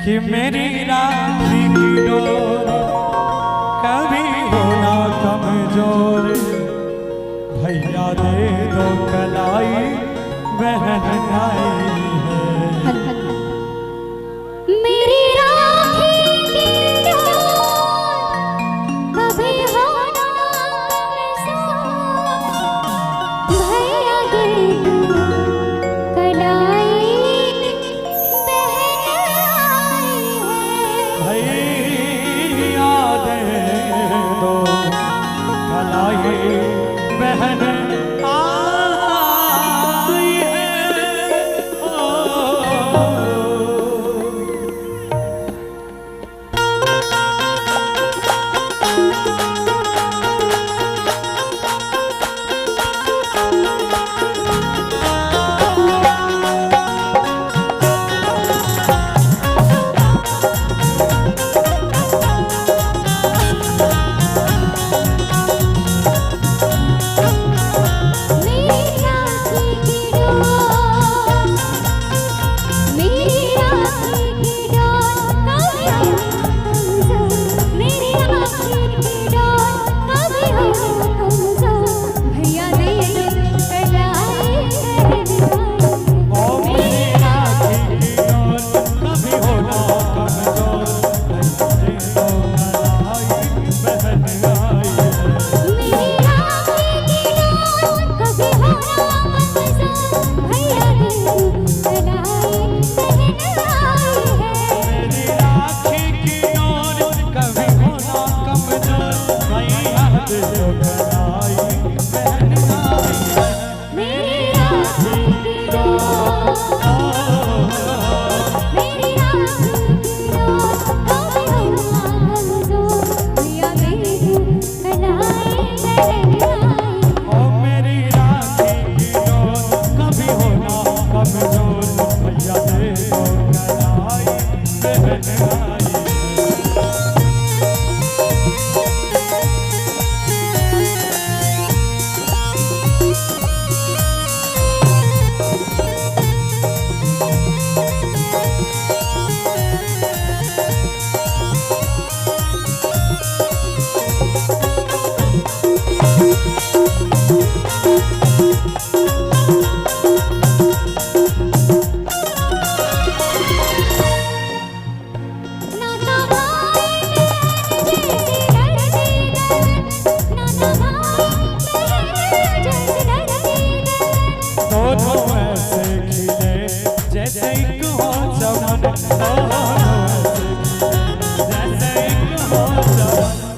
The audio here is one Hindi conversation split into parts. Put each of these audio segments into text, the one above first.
कि मेरी राखी की डोर कभी होना कमजोर, भैया दे दो कलाई बहन आई है। मेरी राखी की डोर कभी होना कमजोर, भैया दे दो कलाई बहन आई है। भैया दे दो कलाई बहन आई है।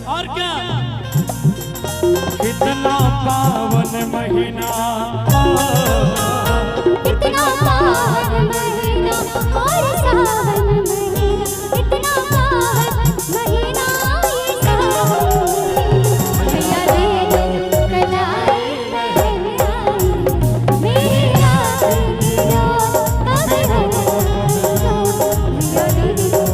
और क्या कितना पावन महीना, इतना पावन महीना और सावन महीना, इतना पावन महीना ये सावन। भैया दे दो कलाई बहन आई, मेरी राखी की डोर कभी होना कमजोर, भैया दे दो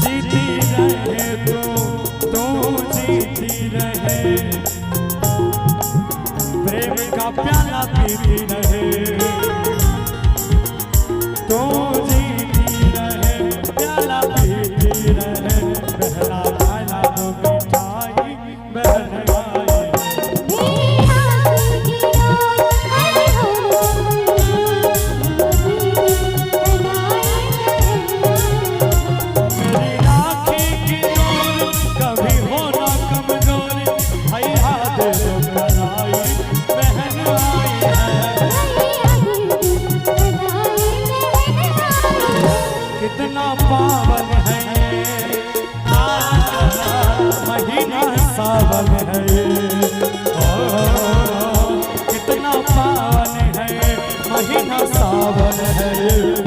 जीती रहे तू जीती रहे, प्रेम का प्याला पीती रहे, तू जीती रहे, प्याला पीती रहे, बहना खाना दो मिठाई बहन आई। मेरी आँखें की नूर कभी हो ना कमजोर, भैया दे दो बधाई बहन आई है। कितना पावन है ये महीना सावन है ये, कितना पावन है ये महीना सावन है ये।